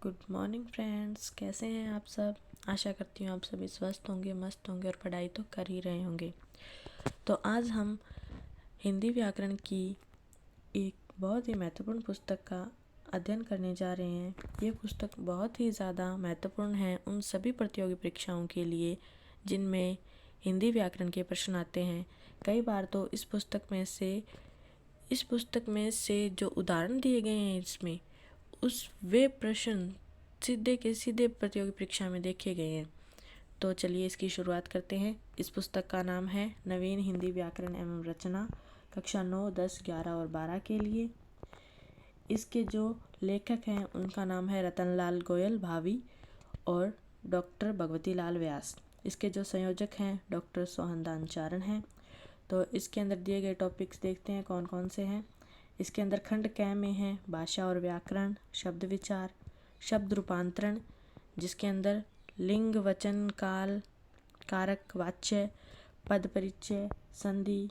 Good morning friends, कैसे हैं आप सब। आशा करती हूँ आप सभी स्वस्थ होंगे, मस्त होंगे और पढ़ाई तो कर ही रहे होंगे। तो आज हम हिंदी व्याकरण की एक बहुत ही महत्वपूर्ण पुस्तक का अध्ययन करने जा रहे हैं। ये पुस्तक बहुत ही ज़्यादा महत्वपूर्ण है उन सभी प्रतियोगी परीक्षाओं के लिए जिनमें हिंदी व्याकरण के प्रश्न आते हैं। कई बार तो इस पुस्तक में से जो उदाहरण दिए गए हैं इसमें वे प्रश्न सीधे के सीधे प्रतियोगी परीक्षा में देखे गए हैं। तो चलिए इसकी शुरुआत करते हैं। इस पुस्तक का नाम है नवीन हिंदी व्याकरण एवं रचना, कक्षा 9, 10, 11 और 12 के लिए। इसके जो लेखक हैं उनका नाम है रतनलाल गोयल भावी और डॉक्टर भगवती लाल व्यास। इसके जो संयोजक हैं डॉक्टर सोहनदान चारण हैं। तो इसके अंदर दिए गए टॉपिक्स देखते हैं कौन कौन से हैं। इसके अंदर खंड क में है भाषा और व्याकरण, शब्द विचार, शब्द रूपांतरण, जिसके अंदर लिंग, वचन, काल, कारक, वाच्य, पद परिचय, संधि,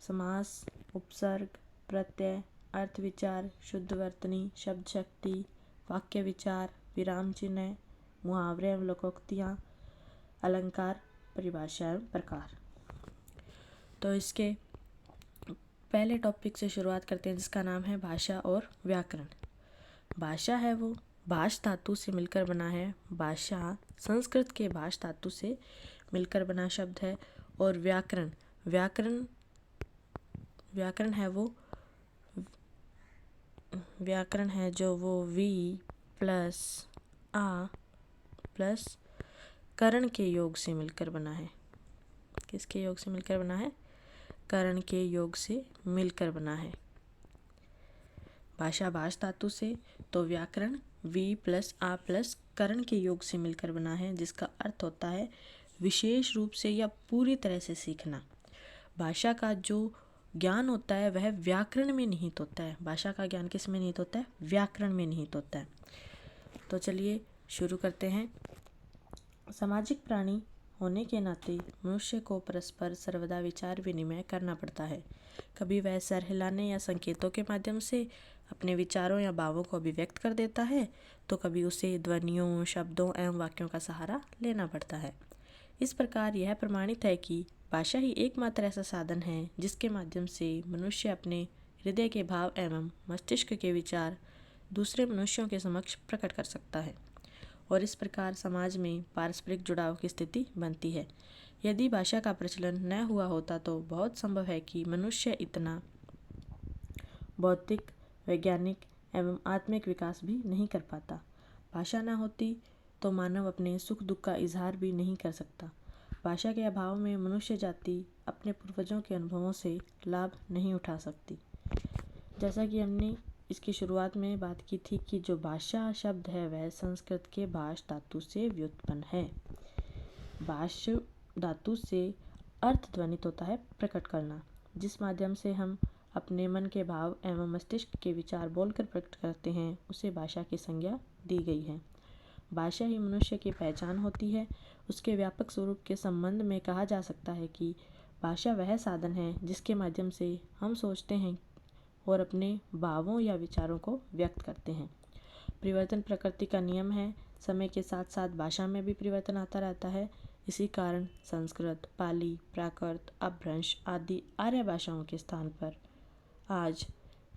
समास, उपसर्ग, प्रत्यय, अर्थ विचार, शुद्ध वर्तनी, शब्द शक्ति, वाक्य विचार, विराम चिन्ह, मुहावरे एवं लोकोक्तियाँ, अलंकार, परिभाषा एवं प्रकार। तो इसके पहले टॉपिक से शुरुआत करते हैं जिसका नाम है भाषा और व्याकरण। भाषा है वो भाष धातु से मिलकर बना है। भाषा संस्कृत के भाष धातु से मिलकर बना शब्द है। और व्याकरण व्याकरण है जो वो वी प्लस आ प्लस करण के योग से मिलकर बना है। किसके योग से मिलकर बना है? करण के योग से मिलकर बना है। भाषा भाष धातु से, तो व्याकरण वी प्लस आ प्लस करण के योग से मिलकर बना है, जिसका अर्थ होता है विशेष रूप से या पूरी तरह से सीखना। भाषा का जो ज्ञान होता है वह व्याकरण में निहित होता है। भाषा का ज्ञान किस में निहित होता है? व्याकरण में निहित होता है। तो चलिए शुरू करते हैं। सामाजिक प्राणी होने के नाते मनुष्य को परस्पर सर्वदा विचार विनिमय करना पड़ता है। कभी वह सर हिलाने या संकेतों के माध्यम से अपने विचारों या भावों को अभिव्यक्त कर देता है, तो कभी उसे ध्वनियों, शब्दों एवं वाक्यों का सहारा लेना पड़ता है। इस प्रकार यह प्रमाणित है कि भाषा ही एकमात्र ऐसा साधन है जिसके माध्यम से मनुष्य अपने हृदय के भाव एवं मस्तिष्क के विचार दूसरे मनुष्यों के समक्ष प्रकट कर सकता है और इस प्रकार समाज में पारस्परिक जुड़ाव की स्थिति बनती है। यदि भाषा का प्रचलन न हुआ होता तो बहुत संभव है कि मनुष्य इतना बौद्धिक, वैज्ञानिक एवं आत्मिक विकास भी नहीं कर पाता। भाषा न होती तो मानव अपने सुख दुख का इजहार भी नहीं कर सकता। भाषा के अभाव में मनुष्य जाति अपने पूर्वजों के अनुभवों से लाभ नहीं उठा सकती। जैसा कि हमने इसकी शुरुआत में बात की थी कि जो भाषा शब्द है वह संस्कृत के भाष धातु से व्युत्पन्न है। भाष धातु से अर्थ ध्वनित होता है प्रकट करना, जिस माध्यम से हम अपने मन के भाव एवं मस्तिष्क के विचार बोलकर प्रकट करते हैं, उसे भाषा की संज्ञा दी गई है। भाषा ही मनुष्य की पहचान होती है। उसके व्यापक स्वरूप के संबंध में कहा जा सकता है कि भाषा वह साधन है जिसके माध्यम से हम सोचते हैं और अपने भावों या विचारों को व्यक्त करते हैं। परिवर्तन प्रकृति का नियम है। समय के साथ साथ भाषा में भी परिवर्तन आता रहता है। इसी कारण संस्कृत, पाली, प्राकृत, अपभ्रंश आदि आर्य भाषाओं के स्थान पर आज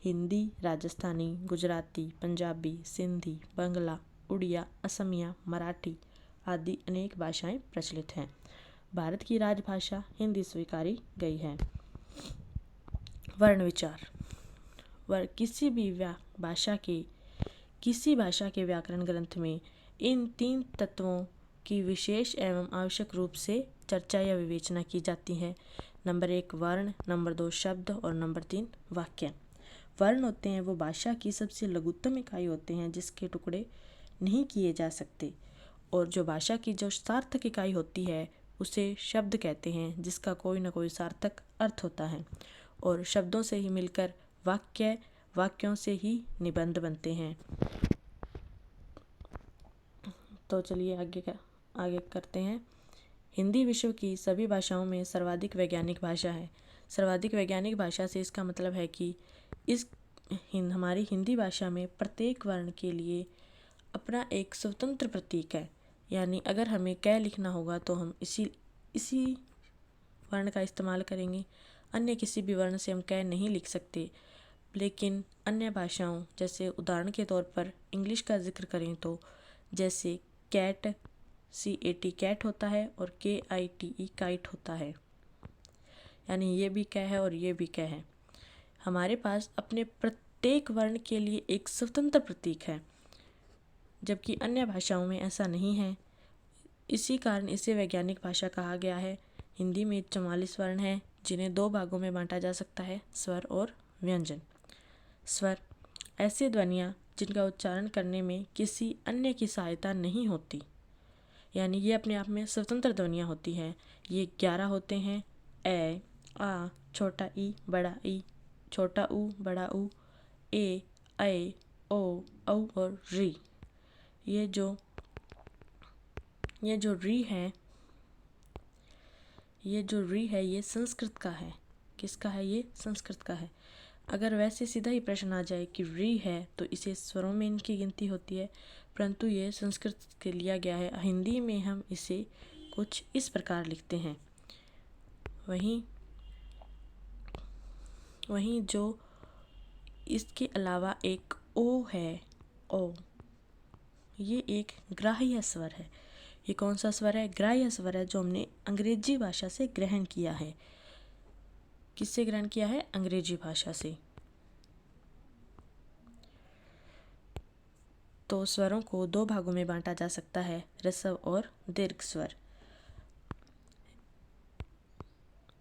हिंदी, राजस्थानी, गुजराती, पंजाबी, सिंधी, बंगला, उड़िया, असमिया, मराठी आदि अनेक भाषाएं प्रचलित हैं। भारत की राजभाषा हिंदी स्वीकारी गई है। वर्ण विचार। किसी भाषा के व्याकरण ग्रंथ में इन 3 तत्वों की विशेष एवं आवश्यक रूप से चर्चा या विवेचना की जाती है। नंबर 1 वर्ण, नंबर 2 शब्द और नंबर 3 वाक्य। वर्ण होते हैं वो भाषा की सबसे लघुत्तम इकाई होते हैं जिसके टुकड़े नहीं किए जा सकते, और जो भाषा की जो सार्थक इकाई होती है उसे शब्द कहते हैं, जिसका कोई ना कोई सार्थक अर्थ होता है। और शब्दों से ही मिलकर वाक्यों से ही निबंध बनते हैं। तो चलिए आगे करते हैं। हिंदी विश्व की सभी भाषाओं में सर्वाधिक वैज्ञानिक भाषा है। सर्वाधिक वैज्ञानिक भाषा से इसका मतलब है कि हमारी हिंदी भाषा में प्रत्येक वर्ण के लिए अपना एक स्वतंत्र प्रतीक है। यानी अगर हमें कै लिखना होगा तो हम इसी वर्ण का इस्तेमाल करेंगे, अन्य किसी भी वर्ण से हम कै नहीं लिख सकते। लेकिन अन्य भाषाओं, जैसे उदाहरण के तौर पर इंग्लिश का जिक्र करें तो जैसे कैट, CAT कैट होता है और KITE काइट होता है। यानी ये भी कै है और ये भी कै है। हमारे पास अपने प्रत्येक वर्ण के लिए एक स्वतंत्र प्रतीक है, जबकि अन्य भाषाओं में ऐसा नहीं है। इसी कारण इसे वैज्ञानिक भाषा कहा गया है। हिंदी में 44 वर्ण हैं, जिन्हें 2 भागों में बांटा जा सकता है, स्वर और व्यंजन। स्वर ऐसी ध्वनियाँ जिनका उच्चारण करने में किसी अन्य की सहायता नहीं होती, यानी ये अपने आप में स्वतंत्र ध्वनियाँ होती हैं। ये 11 होते हैं। ए, आ, छोटा ई, बड़ा ई, छोटा ऊ, बड़ा ऊ, ए, ऐ, ओ, औ और री। ये जो री है, ये संस्कृत का है। किसका है? ये संस्कृत का है। अगर वैसे सीधा ही प्रश्न आ जाए कि री है तो इसे स्वरों में इनकी गिनती होती है, परंतु ये संस्कृत के लिया गया है। हिंदी में हम इसे कुछ इस प्रकार लिखते हैं। वहीं जो इसके अलावा एक ओ है, ओ, ये एक ग्राह्य स्वर है। ये कौन सा स्वर है? ग्राह्य स्वर है, जो हमने अंग्रेजी भाषा से ग्रहण किया है। किससे ग्रहण किया है? अंग्रेजी भाषा से। तो स्वरों को 2 भागों में बांटा जा सकता है, ऋषभ और दीर्घ स्वर।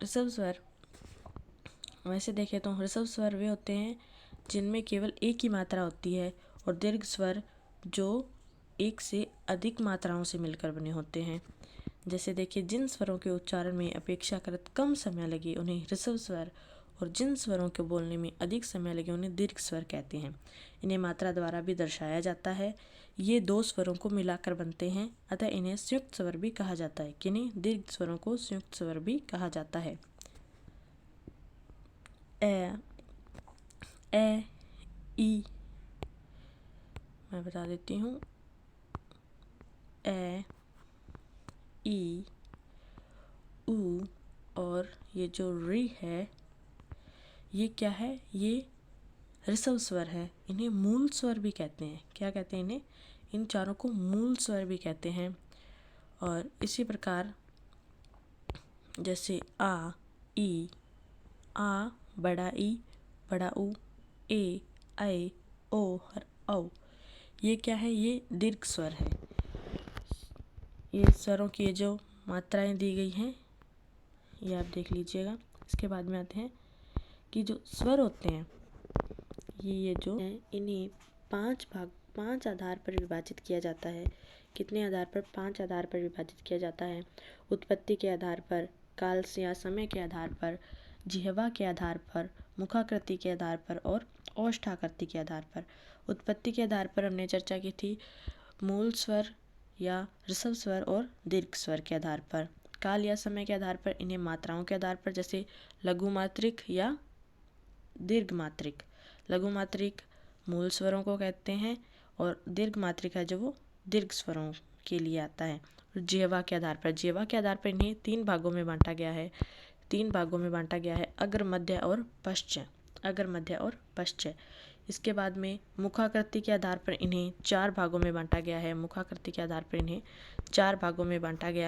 ऋषभ स्वर वैसे देखें तो ऋषभ स्वर वे होते हैं जिनमें केवल एक ही मात्रा होती है, और दीर्घ स्वर जो एक से अधिक मात्राओं से मिलकर बने होते हैं। जैसे देखिए, जिन स्वरों के उच्चारण में अपेक्षाकृत कम समय लगे उन्हें ऋषभ स्वर, और जिन स्वरों के बोलने में अधिक समय लगे उन्हें दीर्घ स्वर कहते हैं। इन्हें मात्रा द्वारा भी दर्शाया जाता है। ये 2 स्वरों को मिलाकर बनते हैं, अतः इन्हें संयुक्त स्वर भी कहा जाता है। किन्हीं? दीर्घ स्वरों को संयुक्त स्वर भी कहा जाता है। ए, ई, मैं बता देती हूँ। ए, ई, ऊ और ये जो री है, ये क्या है? ये ऋषभ स्वर है। इन्हें मूल स्वर भी कहते हैं। क्या कहते हैं इन्हें? इन चारों को मूल स्वर भी कहते हैं। और इसी प्रकार जैसे आ, ई, आ, बड़ा ई, बड़ा ऊ, ए, ऐ, ओ और औ, ये क्या है? ये दीर्घ स्वर है। ये स्वरों की जो मात्राएं दी गई हैं ये आप देख लीजिएगा। इसके बाद में आते हैं कि जो स्वर होते हैं ये जो हैं, इन्हें 5 आधार पर विभाजित किया जाता है। कितने आधार पर? 5 आधार पर विभाजित किया जाता है। उत्पत्ति के आधार पर, काल से या समय के आधार पर, जिह्वा के आधार पर, मुखाकृति के आधार पर और ओष्ठाकृति के आधार पर। उत्पत्ति के आधार पर हमने चर्चा की थी मूल स्वर या ऋषभ स्वर और दीर्घ स्वर के आधार पर। काल या समय के आधार पर इन्हें मात्राओं के आधार पर, जैसे लघु मात्रिक या दीर्घ मात्रिक। लघु मात्रिक मूल स्वरों को कहते हैं और दीर्घ मात्रिक है जो वो दीर्घ स्वरों के लिए आता है। जिह्वा के आधार पर इन्हें 3 भागों में बांटा गया है। 3 भागों में बांटा गया है, अग्र, मध्य और पश्च। इसके बाद में मुखाकृति के आधार पर इन्हें 4 भागों में बांटा गया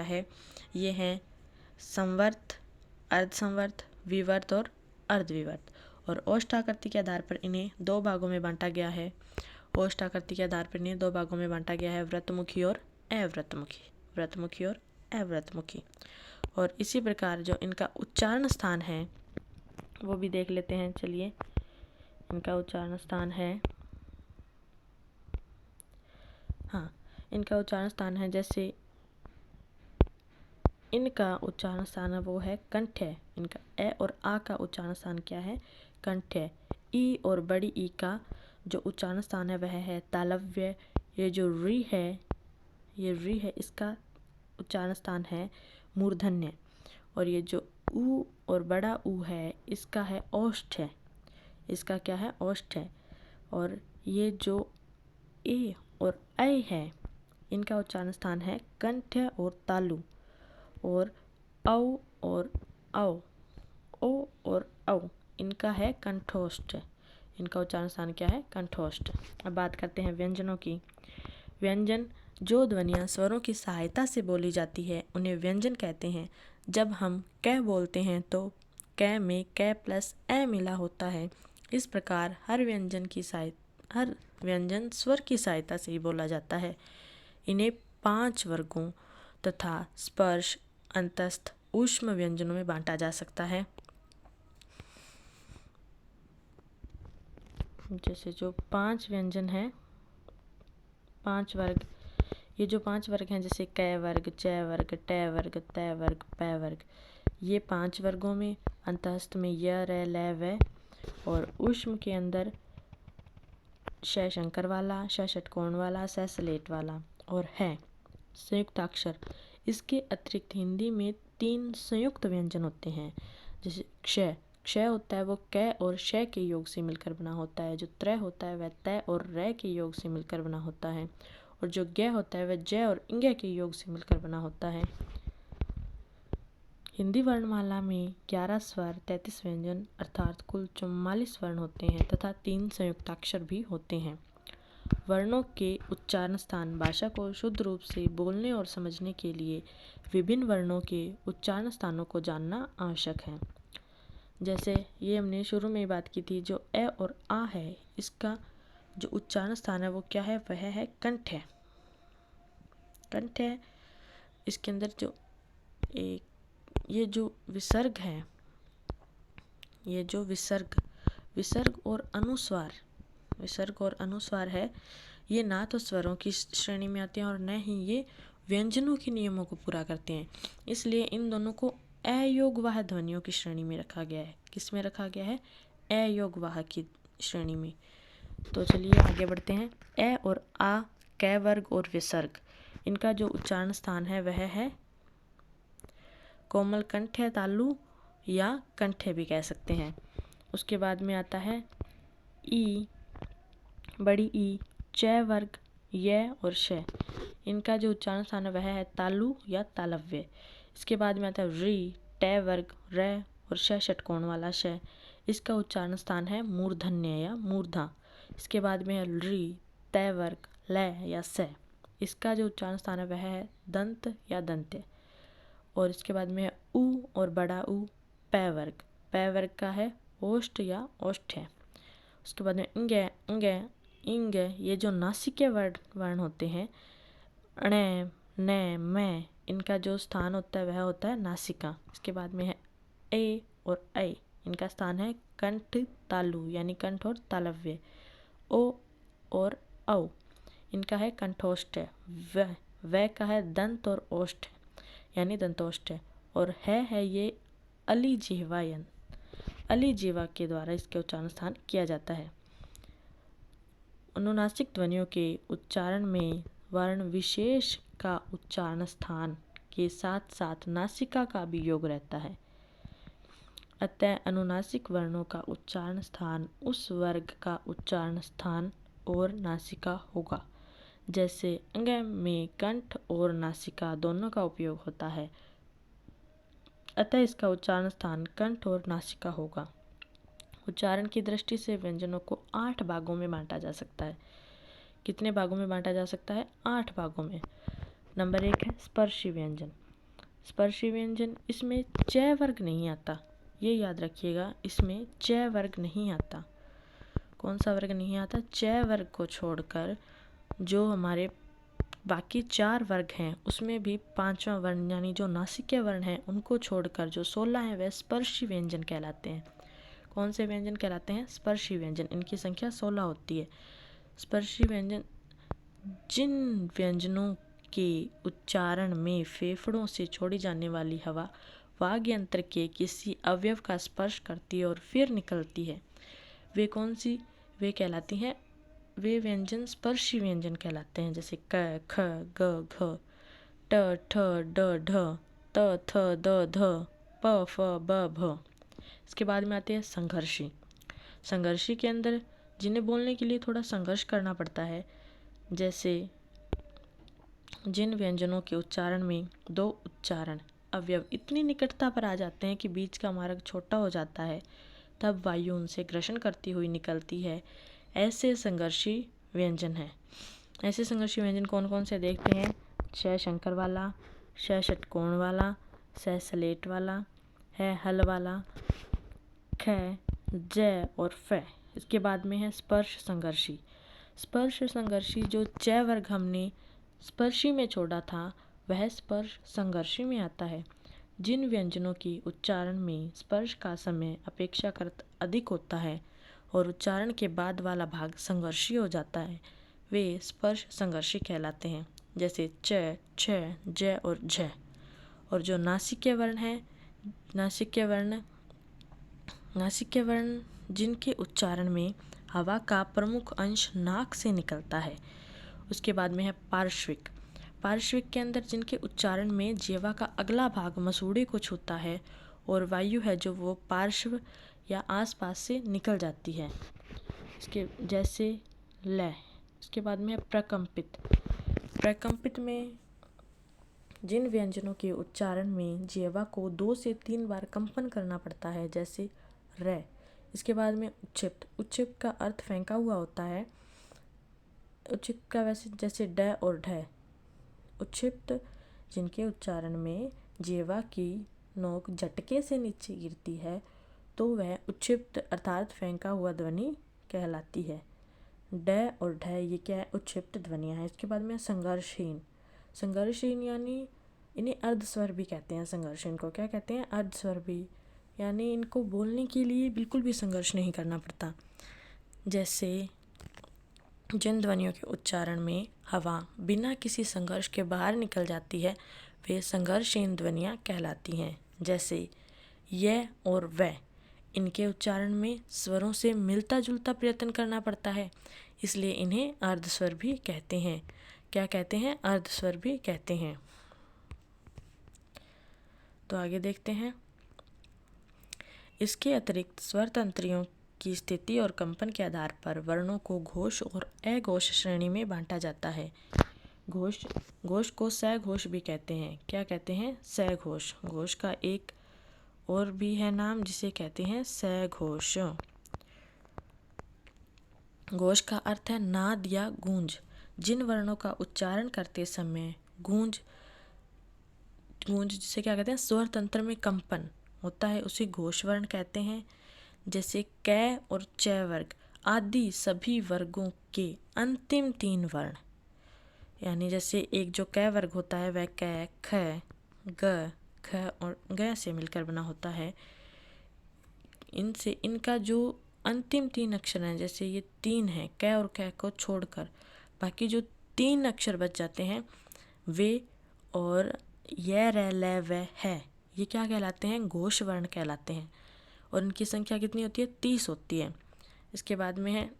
है। ये हैं संवर्त, अर्धसंवर्त, विवर्त और अर्धविवर्त। और ओष्ठाकृति के आधार पर इन्हें 2 भागों में बांटा गया है। व्रतमुखी और अव्रतमुखी। और इसी प्रकार जो इनका उच्चारण स्थान है वो भी देख लेते हैं। चलिए, इनका उच्चारण स्थान है, जैसे इनका उच्चारण स्थान है वो है कंठ है। इनका ए और आ का उच्चारण स्थान क्या है? कंठ है। ई और बड़ी ई का जो उच्चारण स्थान है वह है तालव्य। ये जो री है, इसका उच्चारण स्थान है मूर्धन्य। और ये जो ऊ और बड़ा ऊ है इसका है ओष्ठ है। और ये जो ए और ऐ है, इनका उच्चारण स्थान है कंठ और तालु। और औ और औ, ओ और औ, इनका है कंठोष्ठ। इनका उच्चारण स्थान क्या है? कंठोष्ठ। अब बात करते हैं व्यंजनों की। व्यंजन जो ध्वनियाँ स्वरों की सहायता से बोली जाती है उन्हें व्यंजन कहते हैं। जब हम क बोलते हैं तो क में क प्लस ए मिला होता है। इस प्रकार हर व्यंजन स्वर की सहायता से ही बोला जाता है। इन्हें 5 वर्गों तथा स्पर्श, अंतस्थ, ऊष्म व्यंजनों में बांटा जा सकता है। जैसे जो 5 व्यंजन हैं, 5 वर्ग, ये जो 5 वर्ग हैं जैसे क वर्ग, च वर्ग, ट वर्ग, त वर्ग, प वर्ग, ये 5 वर्गों में, अंतस्थ में य, र, ल, व, और ऊष्म के अंदर श शंकर वाला, श षटकोण वाला, स सलेट वाला और है संयुक्ताक्षर। इसके अतिरिक्त हिंदी में 3 संयुक्त व्यंजन होते हैं। जैसे क्ष, क्ष होता है वो क और श के योग से मिलकर बना होता है। जो त्र होता है वह त और र के योग से मिलकर बना होता है। और जो ग होता है वह ज और इंग के योग से मिलकर बना होता है। हिंदी वर्णमाला में 11 स्वर, 33 व्यंजन अर्थात कुल 44 वर्ण होते हैं तथा 3 संयुक्ताक्षर भी होते हैं। वर्णों के उच्चारण स्थान भाषा को शुद्ध रूप से बोलने और समझने के लिए विभिन्न वर्णों के उच्चारण स्थानों को जानना आवश्यक है। जैसे ये हमने शुरू में बात की थी, जो ए और आ है, इसका जो उच्चारण स्थान है वो क्या है? वह है कंठ है। कंठ है। इसके अंदर जो ये जो विसर्ग है, ये जो विसर्ग और अनुस्वार है, ये ना तो स्वरों की श्रेणी में आते हैं और न ही ये व्यंजनों के नियमों को पूरा करते हैं। इसलिए इन दोनों को अयोगवाह ध्वनियों की श्रेणी में रखा गया है। किस में रखा गया है? अयोगवाह की श्रेणी में। तो चलिए आगे बढ़ते हैं। ए और आ, क वर्ग और विसर्ग, इनका जो उच्चारण स्थान है वह है कोमल कंठ तालु या कंठे भी कह सकते हैं। उसके बाद में आता है ई, बड़ी ई, च वर्ग, य और श, इनका जो उच्चारण स्थान है वह है तालु या तालव्य। इसके बाद में आता है री, ट वर्ग, र और श षटकोण वाला श, इसका उच्चारण स्थान है मूर्धन्य या मूर्धा। इसके बाद में है री, त वर्ग, ल या स, इसका जो उच्चारण स्थान है वह है दंत या दंत्य। और इसके बाद में है उ और बड़ा उ, प वर्ग का है ओष्ठ या ओष्ठ है। उसके बाद में इंग, ये जो नासिके वर्ण होते हैं, ण, न, म, इनका जो स्थान होता है वह होता है नासिका। इसके बाद में है ए और ऐ, इनका स्थान है कंठ तालु यानी कंठ और तालव्य। ओ और औ, इनका है कंठोष्ठ। व का है दंत और ओष्ठ यानी दंतोष्ठ। और है ये अलिजिह्वायन, अलिजिह्वा के द्वारा इसके उच्चारण स्थान किया जाता है। अनुनासिक ध्वनियों के उच्चारण में वर्ण विशेष का उच्चारण स्थान के साथ साथ नासिका का भी योग रहता है। अतः अनुनासिक वर्णों का उच्चारण स्थान उस वर्ग का उच्चारण स्थान और नासिका होगा। जैसे अंग में कंठ और नासिका दोनों का उपयोग होता है, अतः इसका उच्चारण स्थान कंठ और नासिका होगा। उच्चारण की दृष्टि से व्यंजनों को 8 भागों में बांटा जा सकता है। कितने भागों में बांटा जा सकता है? 8 भागों में। नंबर 1 है स्पर्शी व्यंजन। स्पर्शी व्यंजन, इसमें च वर्ग नहीं आता, ये याद रखिएगा, इसमें च वर्ग नहीं आता। कौन सा वर्ग नहीं आता? च वर्ग को छोड़कर जो हमारे बाकी 4 वर्ग हैं उसमें भी 5वां वर्ण यानी जो नासिके वर्ण हैं उनको छोड़कर जो 16 हैं वह स्पर्शी व्यंजन कहलाते हैं। कौन से व्यंजन कहलाते हैं? स्पर्शी व्यंजन। इनकी संख्या 16 होती है। स्पर्शी व्यंजन जिन व्यंजनों के उच्चारण में फेफड़ों से छोड़ी जाने वाली हवा वाग्यंत्र के किसी अवयव का स्पर्श करती है और फिर निकलती है, वे कौन सी? वे कहलाती हैं, वे व्यंजन स्पर्शी व्यंजन कहलाते हैं। जैसे क, ख, ग, घ, ट, ठ, ड, ढ, त, थ, द, ध, प, फ, ब, भ। इसके बाद में आते हैं संघर्षी। संघर्षी के अंदर जिन्हें बोलने के लिए थोड़ा संघर्ष करना पड़ता है जैसे जिन व्यंजनों के उच्चारण में दो उच्चारण अवयव इतनी निकटता पर आ जाते हैं कि बीच का मार्ग छोटा हो जाता है, तब वायु उनसे घर्षण करती हुई निकलती है, ऐसे संघर्षी व्यंजन हैं। ऐसे संघर्षी व्यंजन कौन कौन से देखते हैं? श शंकर वाला, श षटकोण वाला, स सलेट वाला, है हल वाला, ख ज और फ। इसके बाद में है स्पर्श संघर्षी। स्पर्श संघर्षी जो च वर्ग हमने स्पर्शी में छोड़ा था वह स्पर्श संघर्षी में आता है। जिन व्यंजनों की उच्चारण में स्पर्श का समय अपेक्षाकृत अधिक होता है और उच्चारण के बाद वाला भाग संघर्षी हो जाता है, वे स्पर्श संघर्षी कहलाते हैं, जैसे च, छ, ज और झ। और जो नासिक्य वर्ण है, नासिक्य वर्ण जिनके उच्चारण में हवा का प्रमुख अंश नाक से निकलता है। उसके बाद में है पार्श्विक। पार्श्विक के अंदर जिनके उच्चारण में जिह्वा का अगला भाग मसूड़े को छूता है और वायु है जो वो पार्श्व या आसपास से निकल जाती है, इसके जैसे लय। इसके बाद में है प्रकंपित। प्रकंपित में जिन व्यंजनों के उच्चारण में जिह्वा को 2 से 3 बार कंपन करना पड़ता है, जैसे र। इसके बाद में उच्छिप्त। उच्छिप्त का अर्थ फेंका हुआ होता है। उच्छिप्त का वैसे जैसे ड और ढ। उच्छिप्त जिनके उच्चारण में जिह्वा की नोक झटके से नीचे गिरती है तो वह उच्छिप्त अर्थात फेंका हुआ ध्वनि कहलाती है। ड और ढ ये क्या है? उच्छिप्त ध्वनियाँ हैं। इसके बाद में संघर्षहीन। संघर्षहीन यानी इन्हें अर्धस्वर भी कहते हैं। संघर्षहीन को क्या कहते हैं? अर्धस्वर भी, यानी इनको बोलने के लिए बिल्कुल भी संघर्ष नहीं करना पड़ता। जैसे जिन ध्वनियों के उच्चारण में हवा बिना किसी संघर्ष के बाहर निकल जाती है वे संघर्षहीन ध्वनियाँ कहलाती हैं, जैसे य और व। इनके उच्चारण में स्वरों से मिलता जुलता प्रयत्न करना पड़ता है, इसलिए इन्हें अर्धस्वर भी कहते हैं। क्या कहते हैं? अर्धस्वर भी कहते हैं। तो आगे देखते हैं। इसके अतिरिक्त स्वर तंत्रियों की स्थिति और कंपन के आधार पर वर्णों को घोष और अघोष श्रेणी में बांटा जाता है। घोष को सघोष भी कहते हैं। क्या कहते हैं? सघोष। घोष का एक और भी है नाम जिसे कहते हैं सघोष। घोष का अर्थ है नाद या गूंज। जिन वर्णों का उच्चारण करते समय गूंज जिसे क्या कहते हैं? स्वर तंत्र में कंपन होता है, उसे घोष वर्ण कहते हैं। जैसे क और च वर्ग आदि सभी वर्गों के अंतिम 3 वर्ण, यानी जैसे एक जो क वर्ग होता है वह क, ख, ग, ख और ग से मिलकर बना होता है। इनका जो अंतिम 3 अक्षर हैं, जैसे ये 3 हैं, क और ख को छोड़कर बाकी जो 3 अक्षर बच जाते हैं वे और य, र, ल, व, है, ये क्या कहलाते हैं? घोष वर्ण कहलाते हैं। और इनकी संख्या कितनी होती है? 30 होती है। इसके बाद में है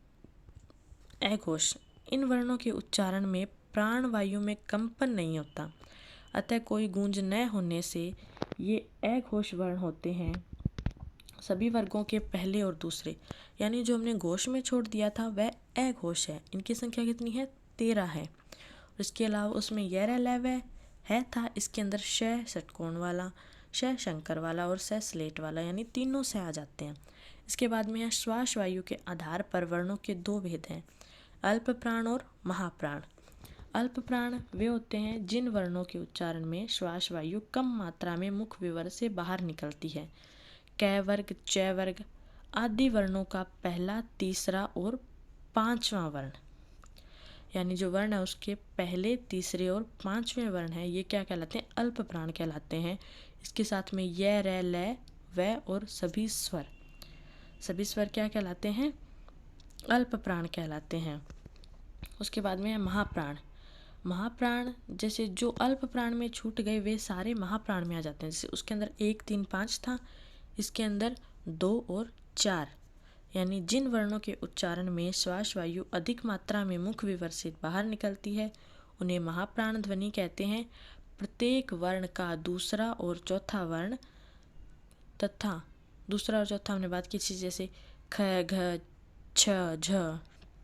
अघोष। इन वर्णों के उच्चारण में प्राण वायु में कंपन नहीं होता, अतः कोई गूंज न होने से ये अघोष वर्ण होते हैं। सभी वर्गों के पहले और दूसरे, यानी जो हमने घोष में छोड़ दिया था वह अघोष है। इनकी संख्या कितनी है? 13 है। इसके अलावा उसमें य, र, ल, व है था, इसके अंदर श षटकोण वाला, श शंकर वाला और स स्लेट वाला, यानी तीनों से आ जाते हैं। इसके बाद में है श्वास वायु के आधार पर वर्णों के 2 भेद हैं, अल्प प्राण और महाप्राण। अल्प प्राण वे होते हैं जिन वर्णों के उच्चारण में श्वास वायु कम मात्रा में मुख विवर से बाहर निकलती है। क वर्ग, च वर्ग आदि वर्णों का पहला, तीसरा और 5वां वर्ण, यानी जो वर्ण है उसके पहले, तीसरे और 5वें वर्ण है, ये क्या कहलाते हैं? अल्प प्राण कहलाते हैं। इसके साथ में य, र, ल, व और सभी स्वर क्या कहलाते हैं? अल्प प्राण कहलाते हैं। उसके बाद में है महाप्राण। महाप्राण जैसे जो अल्प प्राण में छूट गए वे सारे महाप्राण में आ जाते हैं। जैसे उसके अंदर 1, 3, 5 था, इसके अंदर 2 और 4, यानी जिन वर्णों के उच्चारण में श्वास वायु अधिक मात्रा में मुख विवर से बाहर निकलती है उन्हें महाप्राण ध्वनि कहते हैं। प्रत्येक वर्ण का दूसरा और चौथा वर्ण तथा दूसरा और चौथा हमने बात की थी, जैसे ख, घ, छ, झ,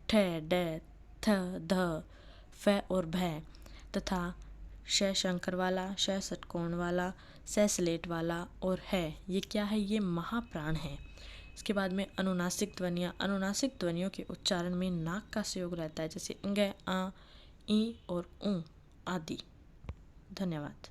ठ, ड, थ, ध, फ और भय तथा श शंकर वाला, श षटकोण वाला, स स्लेट वाला और है, ये क्या है? ये महाप्राण है। इसके बाद में अनुनासिक ध्वनियाँ। अनुनासिक ध्वनियों के उच्चारण में नाक का सहयोग रहता है, जैसे अंग, आ, ई और ऊ आदि। धन्यवाद।